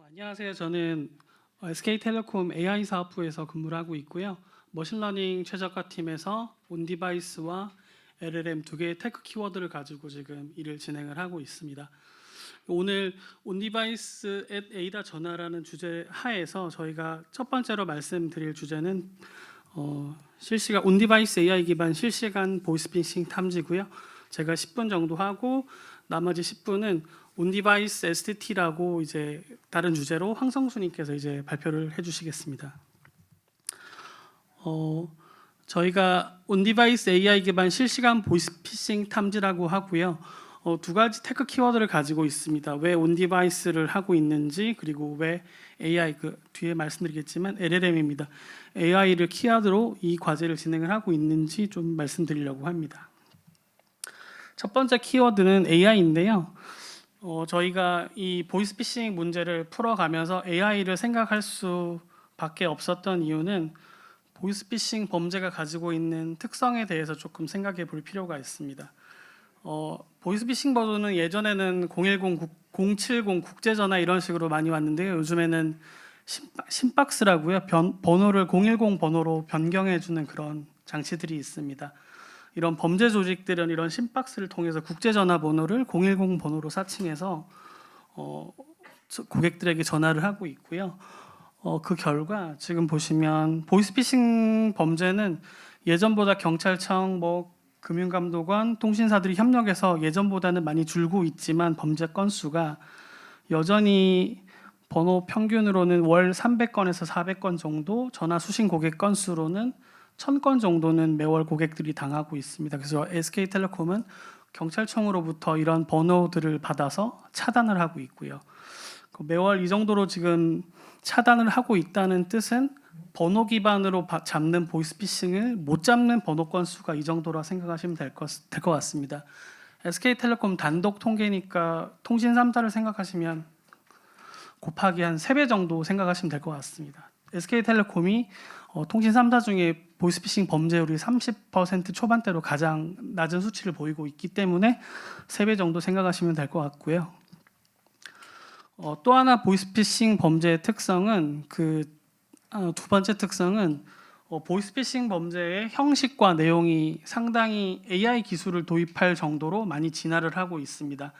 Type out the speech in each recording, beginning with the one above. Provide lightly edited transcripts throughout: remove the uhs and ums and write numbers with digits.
안녕하세요. 저는 SK텔레콤 AI 사업부에서 근무를 하고 있고요. 머신러닝 최적화 팀에서 온디바이스와 LLM 두 개의 테크 키워드를 가지고 지금 일을 진행을 하고 있습니다. 오늘 온디바이스 앳 에이다 전화라는 주제 하에서 저희가 첫 번째로 말씀드릴 주제는 실시간 온디바이스 AI 기반 실시간 보이스피싱 탐지고요. 제가 10분 정도 하고 나머지 10분은 온디바이스 STT라고 이제 다른 주제로 황성수님께서 이제 발표를 해주시겠습니다. 저희가 온디바이스 AI 기반 실시간 보이스피싱 탐지라고 하고요. 두 가지 테크 키워드를 가지고 있습니다. 왜 온디바이스를 하고 있는지, 그리고 왜 AI, 뒤에 말씀드리겠지만 LLM입니다. AI를 키워드로 이 과제를 진행을 하고 있는지 좀 말씀드리려고 합니다. 첫 번째 키워드는 AI인데요. 저희가 이 보이스피싱 문제를 풀어가면서 AI를 생각할 수밖에 없었던 이유는 보이스피싱 범죄가 가지고 있는 특성에 대해서 조금 생각해 볼 필요가 있습니다. 보이스피싱 버전은 예전에는 010, 070 국제전화 이런 식으로 많이 왔는데요. 요즘에는 심박스라고요. 번호를 010 번호로 변경해주는 그런 장치들이 있습니다. 이런 범죄 조직들은 이런 심박스를 통해서 국제전화번호를 010 번호로 사칭해서 고객들에게 전화를 하고 있고요. 그 결과 지금 보시면 보이스피싱 범죄는 예전보다 경찰청, 금융감독원, 통신사들이 협력해서 예전보다는 많이 줄고 있지만 범죄 건수가 여전히 번호 평균으로는 월 300건에서 400건 정도, 전화 수신 고객 건수로는 1000건 정도는 매월 고객들이 당하고 있습니다. 그래서 SK텔레콤은 경찰청으로부터 이런 번호들을 받아서 차단을 하고 있고요. 매월 이 정도로 지금 차단을 하고 있다는 뜻은 번호 기반으로 잡는 보이스피싱을 못 잡는 번호 건수가 이 정도라 생각하시면 될 것 같습니다. SK텔레콤 단독 통계니까 통신 3사를 생각하시면 곱하기 한 3배 정도 생각하시면 될 것 같습니다. SK텔레콤이 통신 3사 중에 보이스피싱 범죄율이 30% 초반대로 가장 낮은 수치를 보이고 있기 때문에 3배 정도 생각하시면 될 것 같고요. 또 하나 보이스피싱 범죄의 특성은 두 번째 특성은 보이스피싱 범죄의 형식과 내용이 상당히 AI 기술을 도입할 정도로 많이 진화를 하고 있습니다.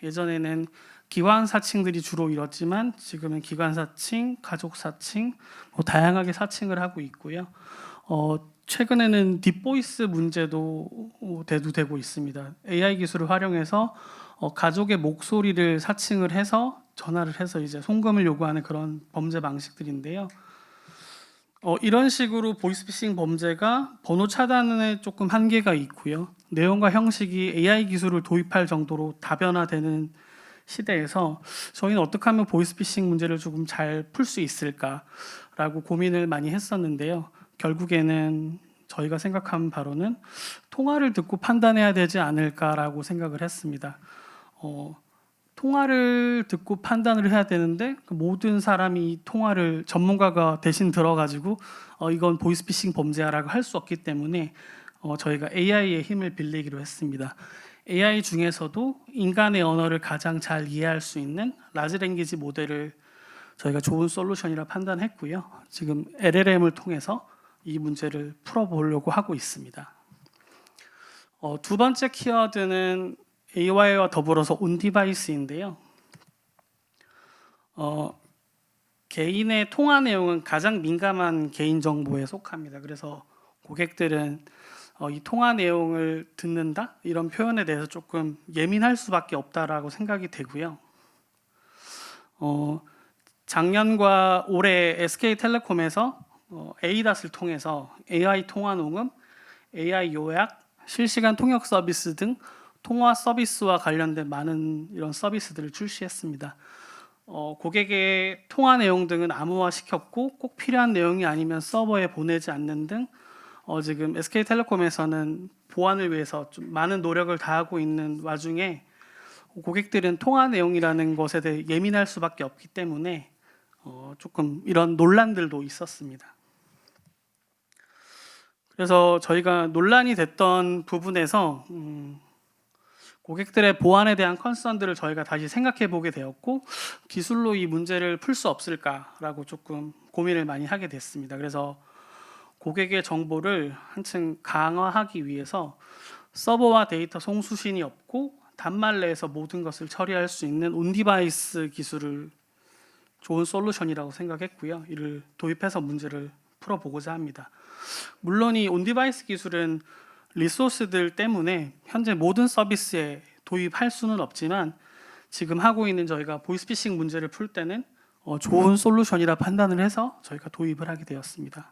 예전에는 기관 사칭들이 주로 이뤘지만 지금은 기관 사칭, 가족 사칭, 다양하게 사칭을 하고 있고요. 최근에는 딥보이스 문제도 대두되고 있습니다. AI 기술을 활용해서 가족의 목소리를 사칭을 해서 전화를 해서 이제 송금을 요구하는 그런 범죄 방식들인데요. 이런 식으로 보이스피싱 범죄가 번호 차단에 조금 한계가 있고요. 내용과 형식이 AI 기술을 도입할 정도로 다변화되는 시대에서 저희는 어떻게 하면 보이스피싱 문제를 조금 잘 풀 수 있을까라고 고민을 많이 했었는데요. 결국에는 저희가 생각한 바로는 통화를 듣고 판단해야 되지 않을까라고 생각을 했습니다. 통화를 듣고 판단을 해야 되는데 모든 사람이 이 통화를 전문가가 대신 들어가지고 이건 보이스피싱 범죄야라고 할 수 없기 때문에 저희가 AI의 힘을 빌리기로 했습니다. AI 중에서도 인간의 언어를 가장 잘 이해할 수 있는 라지 랭귀지 모델을 저희가 좋은 솔루션이라 판단했고요. 지금 LLM을 통해서 이 문제를 풀어보려고 하고 있습니다. 두 번째 키워드는 AI와 더불어서 온디바이스인데요. 개인의 통화 내용은 가장 민감한 개인정보에 속합니다. 그래서 고객들은 이 통화 내용을 듣는다? 이런 표현에 대해서 조금 예민할 수밖에 없다라고 생각이 되고요. 작년과 올해 SK텔레콤에서 에이닷을 통해서 AI 통화 녹음, AI 요약, 실시간 통역 서비스 등 통화 서비스와 관련된 많은 이런 서비스들을 출시했습니다. 고객의 통화 내용 등은 암호화 시켰고 꼭 필요한 내용이 아니면 서버에 보내지 않는 등 지금 SK텔레콤에서는 보안을 위해서 좀 많은 노력을 다하고 있는 와중에 고객들은 통화 내용이라는 것에 대해 예민할 수밖에 없기 때문에 조금 이런 논란들도 있었습니다. 그래서 저희가 논란이 됐던 부분에서 고객들의 보안에 대한 컨선들을 저희가 다시 생각해 보게 되었고 기술로 이 문제를 풀 수 없을까라고 조금 고민을 많이 하게 됐습니다. 그래서 고객의 정보를 한층 강화하기 위해서 서버와 데이터 송수신이 없고 단말 내에서 모든 것을 처리할 수 있는 온디바이스 기술을 좋은 솔루션이라고 생각했고요. 이를 도입해서 문제를 풀어보고자 합니다. 물론 이 온디바이스 기술은 리소스들 때문에 현재 모든 서비스에 도입할 수는 없지만 지금 하고 있는 저희가 보이스피싱 문제를 풀 때는 좋은 솔루션이라 판단을 해서 저희가 도입을 하게 되었습니다.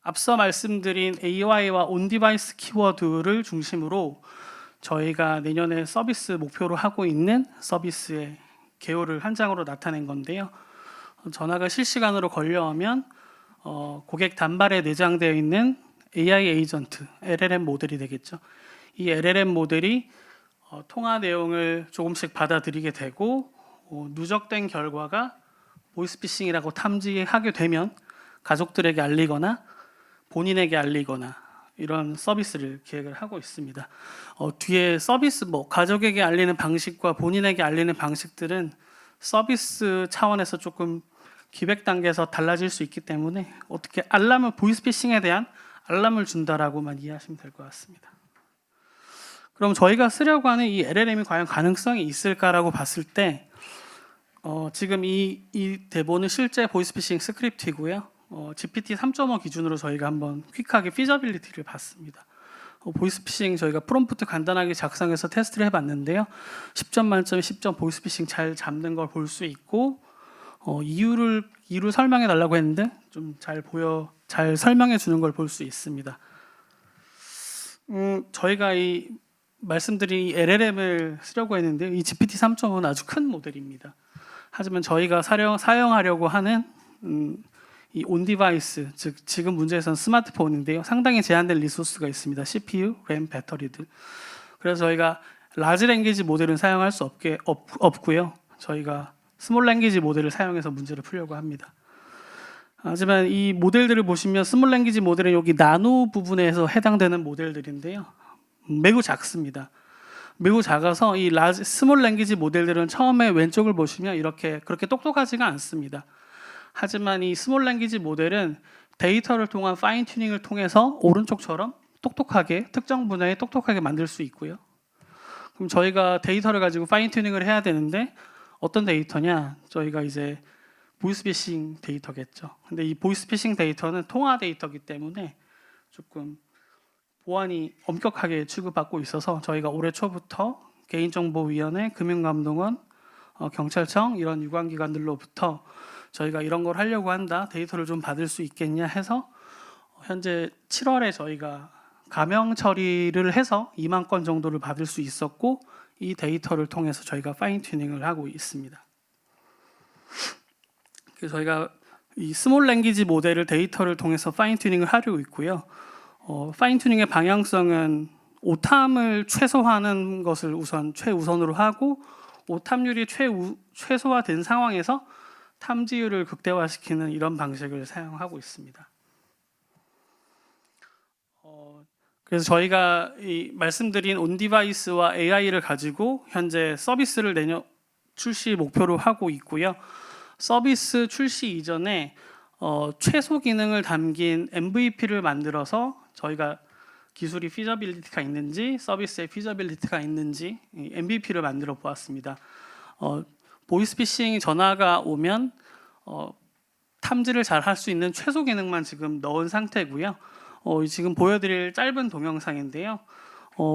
앞서 말씀드린 AI와 온디바이스 키워드를 중심으로 저희가 내년에 서비스 목표로 하고 있는 서비스의 개요를 한 장으로 나타낸 건데요. 전화가 실시간으로 걸려오면 고객 단말에 내장되어 있는 AI 에이전트, LLM 모델이 되겠죠. 이 LLM 모델이 통화 내용을 조금씩 받아들이게 되고 누적된 결과가 보이스피싱이라고 탐지하게 되면 가족들에게 알리거나 본인에게 알리거나 이런 서비스를 계획을 하고 있습니다. 뒤에 서비스 가족에게 알리는 방식과 본인에게 알리는 방식들은 서비스 차원에서 조금 기획 단계에서 달라질 수 있기 때문에 어떻게 알람을 보이스피싱에 대한 알람을 준다라고만 이해하시면 될 것 같습니다. 그럼 저희가 쓰려고 하는 이 LLM이 과연 가능성이 있을까라고 봤을 때 지금 이 대본은 실제 보이스피싱 스크립트이고요. GPT 3.5 기준으로 저희가 한번 퀵하게 피저빌리티를 봤습니다. 보이스피싱 저희가 프롬프트 간단하게 작성해서 테스트를 해봤는데요. 10점 만점에 10점 보이스피싱 잘 잡는 걸 볼 수 있고 이유를 설명해 달라고 했는데 좀 잘 설명해 주는 걸 볼 수 있습니다. 저희가 이 말씀드린 이 LLM을 쓰려고 했는데 이 GPT 3.5는 아주 큰 모델입니다. 하지만 저희가 사용하려고 하는 이 온디바이스, 즉 지금 문제에서는 스마트폰인데요. 상당히 제한된 리소스가 있습니다. CPU, 램, 배터리들. 그래서 저희가 라지 랭귀지 모델은 사용할 수 없고요. 저희가 스몰 랭귀지 모델을 사용해서 문제를 풀려고 합니다. 하지만 이 모델들을 보시면 스몰 랭귀지 모델은 여기 나노 부분에서 해당되는 모델들인데요. 매우 작습니다. 매우 작아서 이 스몰 랭귀지 모델들은 처음에 왼쪽을 보시면 그렇게 똑똑하지가 않습니다. 하지만 이 스몰 랭귀지 모델은 데이터를 통한 파인 튜닝을 통해서 오른쪽처럼 특정 분야에 똑똑하게 만들 수 있고요. 그럼 저희가 데이터를 가지고 파인 튜닝을 해야 되는데 어떤 데이터냐? 저희가 이제 보이스피싱 데이터겠죠. 근데 이 보이스피싱 데이터는 통화 데이터이기 때문에 조금 보안이 엄격하게 취급받고 있어서 저희가 올해 초부터 개인정보위원회, 금융감독원, 경찰청 이런 유관기관들로부터 저희가 이런 걸 하려고 한다, 데이터를 좀 받을 수 있겠냐 해서 현재 7월에 저희가 가명 처리를 해서 2만 건 정도를 받을 수 있었고 이 데이터를 통해서 저희가 파인 튜닝을 하고 있습니다. 그래서 저희가 이 스몰 랭귀지 모델을 데이터를 통해서 파인 튜닝을 하려고 있고요. 파인 튜닝의 방향성은 오탐을 최소화하는 것을 최우선으로 하고 오탐률이 최소화된 상황에서 탐지율을 극대화시키는 이런 방식을 사용하고 있습니다. 그래서 저희가 말씀드린 온디바이스와 AI를 가지고 현재 서비스를 내년 출시 목표로 하고 있고요. 서비스 출시 이전에 최소 기능을 담긴 MVP를 만들어서 저희가 기술이 피저빌리티가 있는지 서비스에 피저빌리티가 있는지 MVP를 만들어 보았습니다. 보이스피싱 전화가 오면 탐지를 잘 할 수 있는 최소 기능만 지금 넣은 상태고요. 지금 보여드릴 짧은 동영상인데요.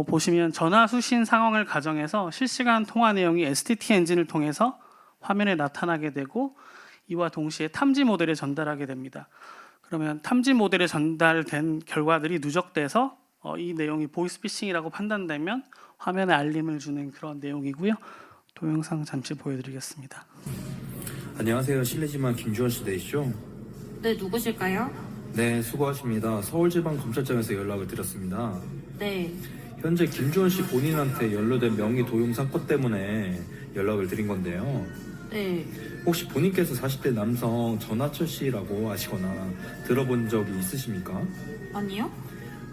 보시면 전화 수신 상황을 가정해서 실시간 통화 내용이 STT 엔진을 통해서 화면에 나타나게 되고 이와 동시에 탐지 모델에 전달하게 됩니다. 그러면 탐지 모델에 전달된 결과들이 누적돼서 이 내용이 보이스피싱이라고 판단되면 화면에 알림을 주는 그런 내용이고요. 동영상 잠시 보여드리겠습니다. 안녕하세요. 실례지만 김주원 씨 되시죠? 네, 누구실까요? 네, 수고하십니다. 서울지방검찰청에서 연락을 드렸습니다. 네, 현재 김주원 씨 본인한테 연루된 명의 도용 사건 때문에 연락을 드린 건데요. 네. 혹시 본인께서 40대 남성 전하철 씨라고 아시거나 들어본 적이 있으십니까? 아니요?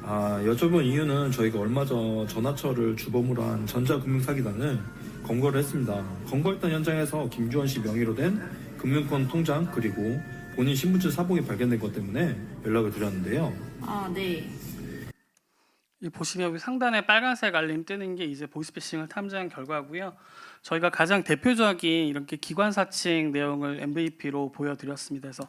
여쭤본 이유는 저희가 얼마 전 전화처를 주범으로 한 전자금융사기단을 검거를 했습니다. 검거했던 현장에서 김주원 씨 명의로 된 금융권 통장 그리고 본인 신분증 사본이 발견된 것 때문에 연락을 드렸는데요. 네. 이 보시면 여기 상단에 빨간색 알림 뜨는 게 이제 보이스피싱을 탐지한 결과고요. 저희가 가장 대표적인 이렇게 기관 사칭 내용을 MVP로 보여드렸습니다. 그래서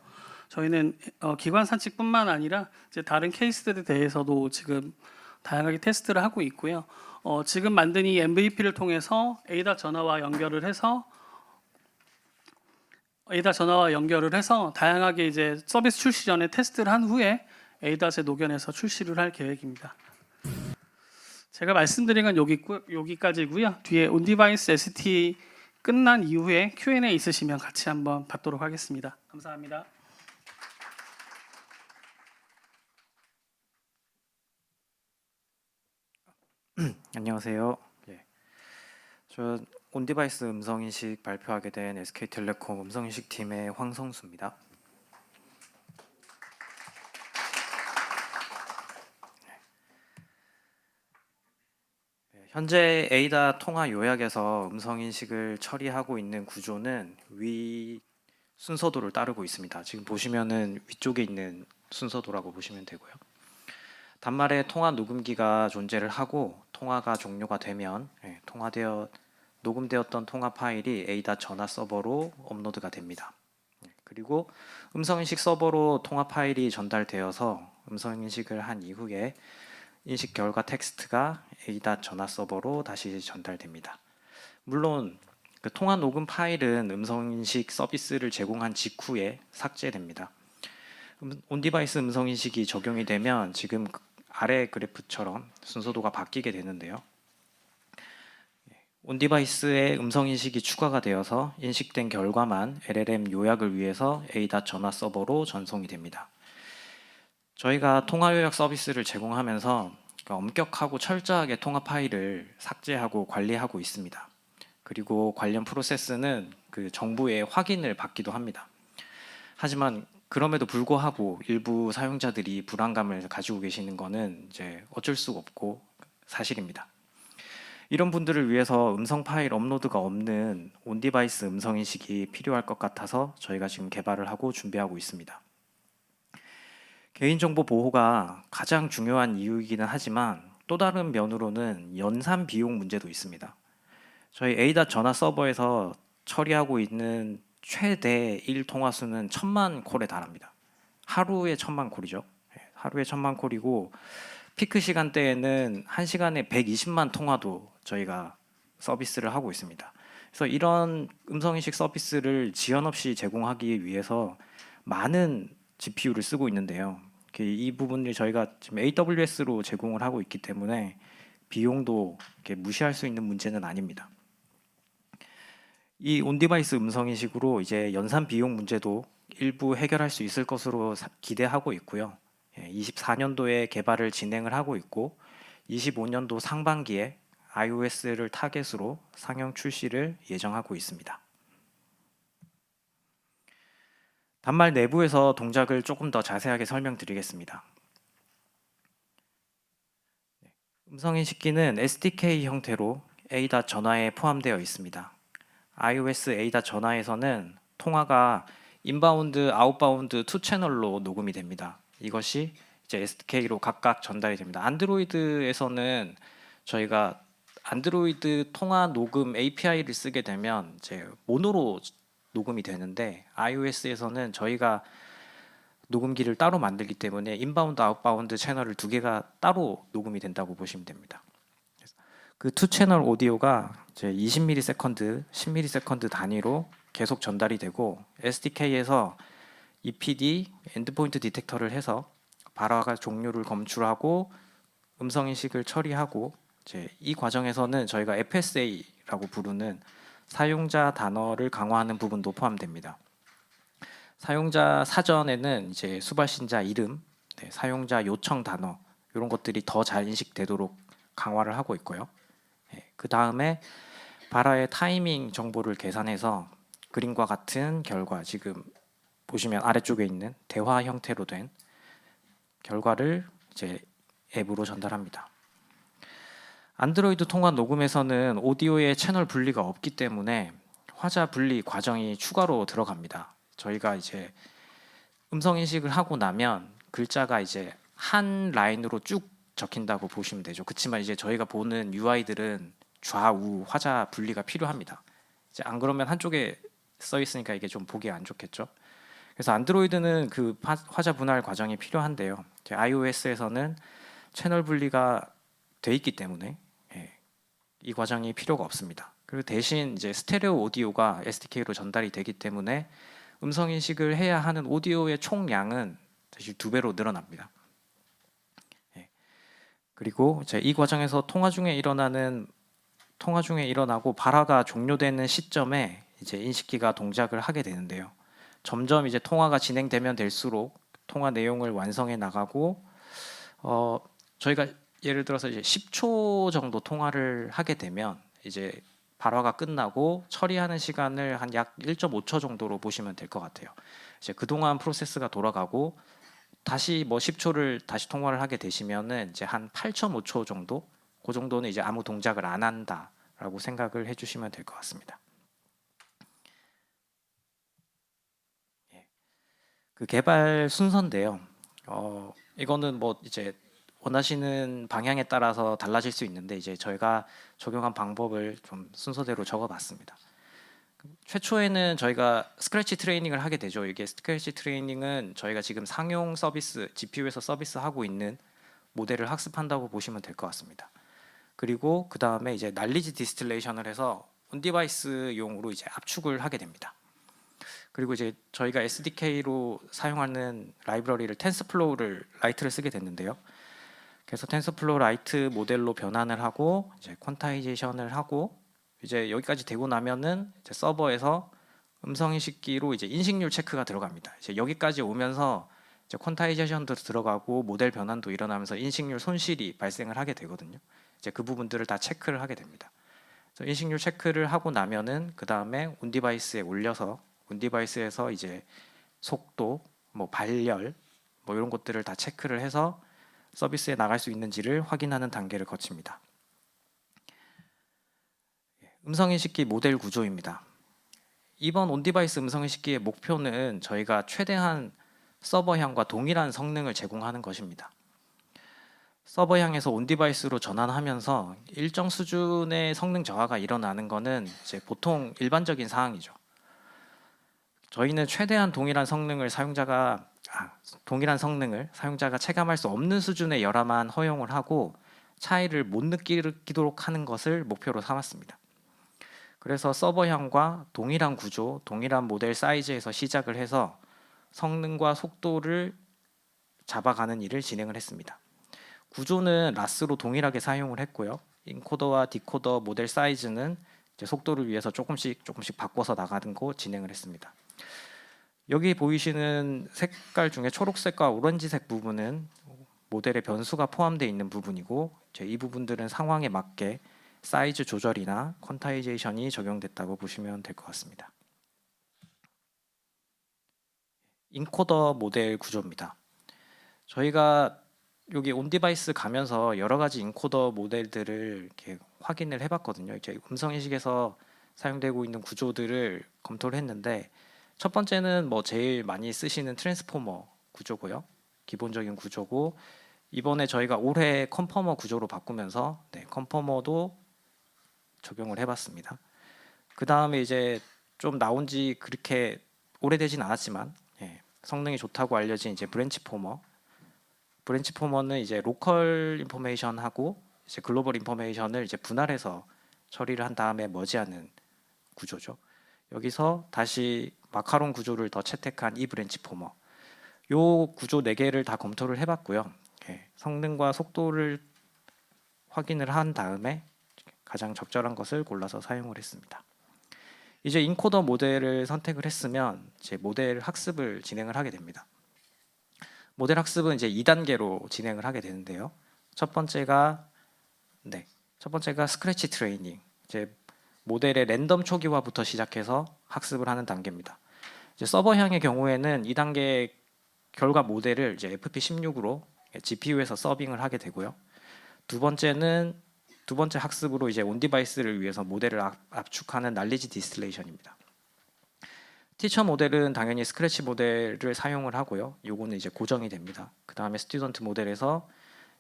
저희는 기관 사칭뿐만 아니라 이제 다른 케이스들에 대해서도 지금 다양하게 테스트를 하고 있고요. 지금 만든 이 MVP를 통해서 에이다 전화와 연결을 해서 다양하게 이제 서비스 출시 전에 테스트를 한 후에 에이닷에 녹여내서 출시를 할 계획입니다. 제가 말씀드린 건 여기까지고요. 뒤에 온디바이스 ST 끝난 이후에 Q&A 있으시면 같이 한번 받도록 하겠습니다. 감사합니다. 안녕하세요. 저 온디바이스 음성인식 발표하게 된 SK텔레콤 음성인식 팀의 황성수입니다. 현재 에이다 통화 요약에서 음성인식을 처리하고 있는 구조는 위 순서도를 따르고 있습니다. 지금 보시면은 위쪽에 있는 순서도라고 보시면 되고요. 단말에 통화 녹음기가 존재를 하고 통화가 종료가 되면 녹음되었던 통화 파일이 에이다 전화 서버로 업로드가 됩니다. 그리고 음성인식 서버로 통화 파일이 전달되어서 음성인식을 한 이후에 인식 결과 텍스트가 에이다 전화 서버로 다시 전달됩니다. 물론 그 통화 녹음 파일은 음성인식 서비스를 제공한 직후에 삭제됩니다. 온디바이스 음성인식이 적용이 되면 지금 아래 그래프처럼 순서도가 바뀌게 되는데요. 온디바이스에 음성인식이 추가가 되어서 인식된 결과만 LLM 요약을 위해서 에이다 전화 서버로 전송이 됩니다. 저희가 통화 요약 서비스를 제공하면서 엄격하고 철저하게 통화 파일을 삭제하고 관리하고 있습니다. 그리고 관련 프로세스는 그 정부의 확인을 받기도 합니다. 하지만 그럼에도 불구하고 일부 사용자들이 불안감을 가지고 계시는 것은 이제 어쩔 수 없고 사실입니다. 이런 분들을 위해서 음성 파일 업로드가 없는 온디바이스 음성인식이 필요할 것 같아서 저희가 지금 개발을 하고 준비하고 있습니다. 개인정보 보호가 가장 중요한 이유이기는 하지만 또 다른 면으로는 연산 비용 문제도 있습니다. 저희 에이다 전화 서버에서 처리하고 있는 최대 1통화 수는 1000만 콜에 달합니다. 하루에 1000만 콜이죠. 하루에 1000만 콜이고 피크 시간대에는 1시간에 120만 통화도 저희가 서비스를 하고 있습니다. 그래서 이런 음성인식 서비스를 지연 없이 제공하기 위해서 많은 GPU를 쓰고 있는데요. 이 부분을 저희가 지금 AWS로 제공을 하고 있기 때문에 비용도 무시할 수 있는 문제는 아닙니다. 이 온디바이스 음성인식으로 이제 연산 비용 문제도 일부 해결할 수 있을 것으로 기대하고 있고요. 24년도에 개발을 진행을 하고 있고 25년도 상반기에 iOS를 타겟으로 상용 출시를 예정하고 있습니다. 단말 내부에서 동작을 조금 더 자세하게 설명드리겠습니다. 음성인식기는 SDK 형태로 에이다 전화에 포함되어 있습니다. iOS 에이다 전화에서는 통화가 인바운드, 아웃바운드 2채널로 녹음이 됩니다. 이것이 이제 SDK로 각각 전달이 됩니다. 안드로이드에서는 저희가 안드로이드 통화 녹음 API를 쓰게 되면 이제 모노로 녹음이 되는데 iOS에서는 저희가 녹음기를 따로 만들기 때문에 인바운드, 아웃바운드 채널을 두 개가 따로 녹음이 된다고 보시면 됩니다. 그 2채널 오디오가 이제 20ms, 10ms 단위로 계속 전달이 되고 SDK에서 EPD, 엔드포인트 디텍터를 해서 발화가 종류를 검출하고 음성인식을 처리하고 이제 이 과정에서는 저희가 FSA라고 부르는 사용자 단어를 강화하는 부분도 포함됩니다. 사용자 사전에는 이제 수발신자 이름, 사용자 요청 단어 이런 것들이 더 잘 인식되도록 강화를 하고 있고요. 그 다음에 발화의 타이밍 정보를 계산해서 그림과 같은 결과, 지금 보시면 아래쪽에 있는 대화 형태로 된 결과를 이제 앱으로 전달합니다. 안드로이드 통화 녹음에서는 오디오의 채널 분리가 없기 때문에 화자 분리 과정이 추가로 들어갑니다. 저희가 이제 음성 인식을 하고 나면 글자가 이제 한 라인으로 쭉 적힌다고 보시면 되죠. 그렇지만 이제 저희가 보는 UI들은 좌우 화자 분리가 필요합니다. 이제 안 그러면 한쪽에 써 있으니까 이게 좀 보기 안 좋겠죠. 그래서 안드로이드는 그 화자 분할 과정이 필요한데요. iOS에서는 채널 분리가 돼 있기 때문에 이 과정이 필요가 없습니다. 그리고 대신 이제 스테레오 오디오가 SDK로 전달이 되기 때문에 음성 인식을 해야 하는 오디오의 총량은 사실 2배로 늘어납니다. 그리고 이제 이 과정에서 통화 중에 일어나고 발화가 종료되는 시점에 이제 인식기가 동작을 하게 되는데요. 점점 이제 통화가 진행되면 될수록 통화 내용을 완성해 나가고 저희가 예를 들어서 이제 10초 정도 통화를 하게 되면 이제 발화가 끝나고 처리하는 시간을 한 약 1.5초 정도로 보시면 될 것 같아요. 이제 그동안 프로세스가 돌아가고 다시 뭐 10초를 다시 통화를 하게 되시면은 이제 한 8.5초 정도, 그 정도는 이제 아무 동작을 안 한다라고 생각을 해주시면 될 것 같습니다. 그 개발 순서인데요. 이거는 뭐 이제 원하시는 방향에 따라서 달라질 수 있는데 이제 저희가 적용한 방법을 좀 순서대로 적어봤습니다. 최초에는 저희가 스크래치 트레이닝을 하게 되죠. 이게 스크래치 트레이닝은 저희가 지금 상용 서비스, GPU에서 서비스하고 있는 모델을 학습한다고 보시면 될 것 같습니다. 그리고 그 다음에 이제 날리지 디스틸레이션을 해서 온디바이스용으로 이제 압축을 하게 됩니다. 그리고 이제 저희가 SDK로 사용하는 라이브러리를 텐서플로우를 라이트를 쓰게 됐는데요. 그래서 텐서플로우 라이트 모델로 변환을 하고 이제 퀀타이제이션을 하고 이제 여기까지 되고 나면은 이제 서버에서 음성 인식기로 이제 인식률 체크가 들어갑니다. 이제 여기까지 오면서 이제 퀀타이제이션도 들어가고 모델 변환도 일어나면서 인식률 손실이 발생을 하게 되거든요. 이제 그 부분들을 다 체크를 하게 됩니다. 그래서 인식률 체크를 하고 나면은 그 다음에 온 디바이스에 올려서 온 디바이스에서 이제 속도, 뭐 발열, 뭐 이런 것들을 다 체크를 해서 서비스에 나갈 수 있는지를 확인하는 단계를 거칩니다. 음성인식기 모델 구조입니다. 이번 온디바이스 음성인식기의 목표는 저희가 최대한 서버향과 동일한 성능을 제공하는 것입니다. 서버향에서 온디바이스로 전환하면서 일정 수준의 성능 저하가 일어나는 것은 이제 보통 일반적인 사항이죠. 저희는 최대한 동일한 성능을 사용자가 체감할 수 없는 수준의 열화만 허용을 하고 차이를 못 느끼도록 하는 것을 목표로 삼았습니다. 그래서 서버향과 동일한 구조, 동일한 모델 사이즈에서 시작을 해서 성능과 속도를 잡아가는 일을 진행을 했습니다. 구조는 라스로 동일하게 사용을 했고요. 인코더와 디코더 모델 사이즈는 이제 속도를 위해서 조금씩 바꿔서 나가는 거 진행을 했습니다. 여기 보이시는 색깔 중에 초록색과 오렌지색 부분은 모델의 변수가 포함되어 있는 부분이고 이 부분들은 상황에 맞게 사이즈 조절이나 퀀타이제이션이 적용됐다고 보시면 될 것 같습니다. 인코더 모델 구조입니다. 저희가 여기 온디바이스 가면서 여러 가지 인코더 모델들을 이렇게 확인을 해봤거든요. 이제 음성 인식에서 사용되고 있는 구조들을 검토를 했는데 첫 번째는 뭐 제일 많이 쓰시는 트랜스포머 구조고요. 기본적인 구조고 이번에 저희가 올해 컨퍼머 구조로 바꾸면서 컨퍼머도 적용을 해봤습니다. 그 다음에 이제 좀 나온 지 그렇게 오래되진 않았지만 성능이 좋다고 알려진 이제 브랜치포머는 이제 로컬 인포메이션하고 이제 글로벌 인포메이션을 이제 분할해서 처리를 한 다음에 머지하는 구조죠. 여기서 다시 마카롱 구조를 더 채택한 이 브랜치포머. 요 구조 4개를 다 검토를 해봤고요. 성능과 속도를 확인을 한 다음에 가장 적절한 것을 골라서 사용을 했습니다. 이제 인코더 모델을 선택을 했으면 이제 모델 학습을 진행을 하게 됩니다. 모델 학습은 이제 2단계로 진행을 하게 되는데요. 첫 번째가 스크래치 트레이닝. 이제 모델의 랜덤 초기화부터 시작해서 학습을 하는 단계입니다. 이제 서버향의 경우에는 2단계 결과 모델을 이제 FP16으로 GPU에서 서빙을 하게 되고요. 두 번째 학습으로 이제 온 디바이스를 위해서 모델을 압축하는 날리지 디스틸레이션입니다. 티처 모델은 당연히 스크래치 모델을 사용을 하고요. 요거는 이제 고정이 됩니다. 그 다음에 스튜던트 모델에서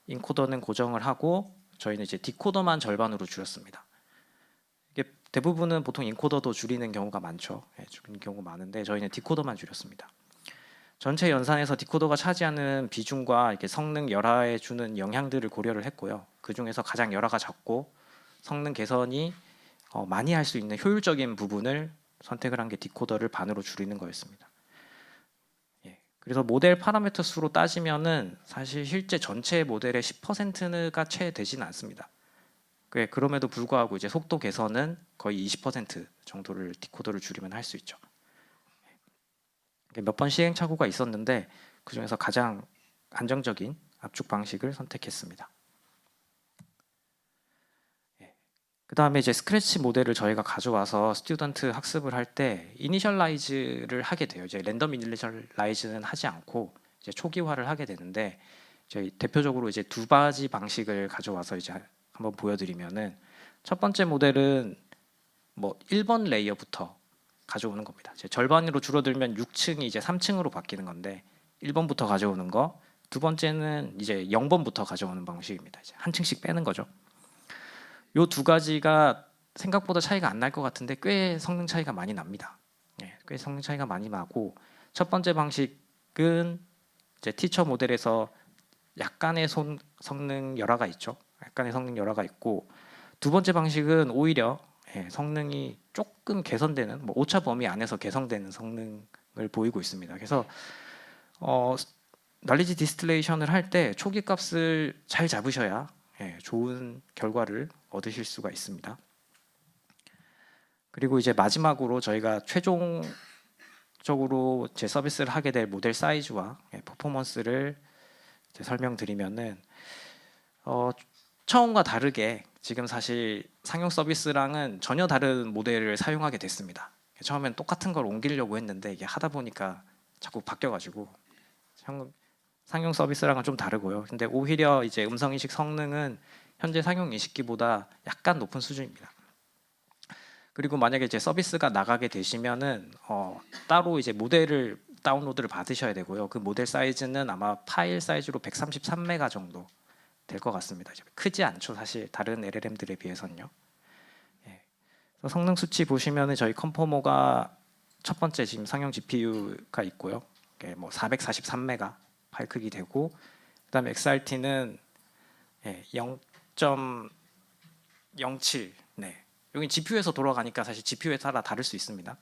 인코더는 고정을 하고 저희는 이제 디코더만 절반으로 줄였습니다. 이게 대부분은 보통 인코더도 줄이는 경우가 많죠. 줄이는 경우가 많은데 저희는 디코더만 줄였습니다. 전체 연산에서 디코더가 차지하는 비중과 이렇게 성능 열화에 주는 영향들을 고려를 했고요. 그 중에서 가장 열화가 작고 성능 개선이 많이 할 수 있는 효율적인 부분을 선택을 한 게 디코더를 반으로 줄이는 거였습니다. 그래서 모델 파라미터 수로 따지면은 사실 실제 전체 모델의 10%가 채 되지는 않습니다. 그럼에도 불구하고 이제 속도 개선은 거의 20% 정도를 디코더를 줄이면 할 수 있죠. 몇 번 시행착오가 있었는데 그 중에서 가장 안정적인 압축 방식을 선택했습니다. 그 다음에 이제 스크래치 모델을 저희가 가져와서 스튜던트 학습을 할 때 이니셜라이즈를 하게 돼요. 이제 랜덤 이니셜라이즈는 하지 않고 이제 초기화를 하게 되는데 저희 대표적으로 이제 두 가지 방식을 가져와서 이제 한번 보여드리면은 첫 번째 모델은 뭐 1번 레이어부터 가져오는 겁니다. 이제 절반으로 줄어들면 6층이 이제 3층으로 바뀌는 건데 1번부터 가져오는 거, 두 번째는 이제 0번부터 가져오는 방식입니다. 이제 한 층씩 빼는 거죠. 요 두 가지가 생각보다 차이가 안 날 것 같은데 꽤 성능 차이가 많이 납니다. 꽤 성능 차이가 많이 나고 첫 번째 방식은 이제 티처 모델에서 약간의 성능 열화가 있죠. 약간의 성능 열화가 있고 두 번째 방식은 오히려 성능이 조금 개선되는 뭐 오차 범위 안에서 개선되는 성능을 보이고 있습니다. 그래서 날리지 디스틸레이션을 할 때 초기 값을 잘 잡으셔야 좋은 결과를 얻으실 수가 있습니다. 그리고 이제 마지막으로 저희가 최종적으로 제 서비스를 하게 될 모델 사이즈와 퍼포먼스를 설명드리면은 처음과 다르게 지금 사실 상용 서비스랑은 전혀 다른 모델을 사용하게 됐습니다. 처음엔 똑같은 걸 옮기려고 했는데 이게 하다 보니까 자꾸 바뀌어가지고 상용 서비스랑은 좀 다르고요. 근데 오히려 이제 음성 인식 성능은 현재 상용 인식기보다 약간 높은 수준입니다. 그리고 만약에 이제 서비스가 나가게 되시면은 따로 이제 모델을 다운로드를 받으셔야 되고요. 그 모델 사이즈는 아마 파일 사이즈로 133메가 정도 될 것 같습니다. 크지 않죠, 사실 다른 LLM들에 비해서는요. 성능 수치 보시면은 저희 컨포머가 첫 번째 지금 상용 GPU가 있고요. 뭐 443메가 파일 크기 되고, 그다음에 XRT는 0.07. 여기 GPU에서 돌아가니까 사실 GPU에 따라 다를 수 있습니다.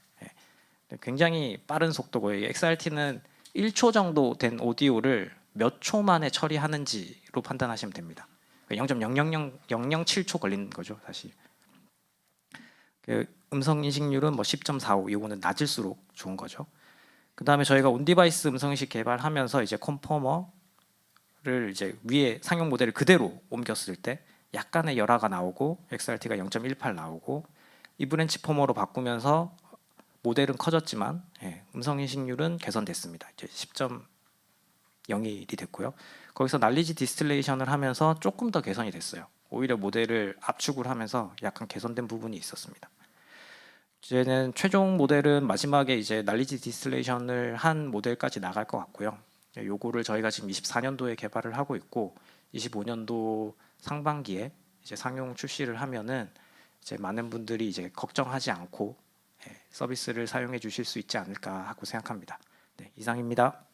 굉장히 빠른 속도고요. XRT는 1초 정도 된 오디오를 몇 초 만에 처리하는지로 판단하시면 됩니다. 0.00007초 걸리는 거죠, 사실. 음성 인식률은 뭐 10.45. 이거는 낮을수록 좋은 거죠. 그 다음에 저희가 온디바이스 음성 인식 개발하면서 이제 컨포머를 이제 위에 상용 모델을 그대로 옮겼을 때 약간의 열화가 나오고 XRT가 0.18 나오고 이 브랜치 포머로 바꾸면서 모델은 커졌지만 음성 인식률은 개선됐습니다. 이제 10.01이 됐고요. 거기서 날리지 디스틸레이션을 하면서 조금 더 개선이 됐어요. 오히려 모델을 압축을 하면서 약간 개선된 부분이 있었습니다. 이제는 최종 모델은 마지막에 이제 날리지 디스틸레이션을 한 모델까지 나갈 것 같고요. 요거를 저희가 지금 24년도에 개발을 하고 있고 25년도 상반기에 이제 상용 출시를 하면은 이제 많은 분들이 이제 걱정하지 않고 서비스를 사용해 주실 수 있지 않을까 하고 생각합니다. 이상입니다.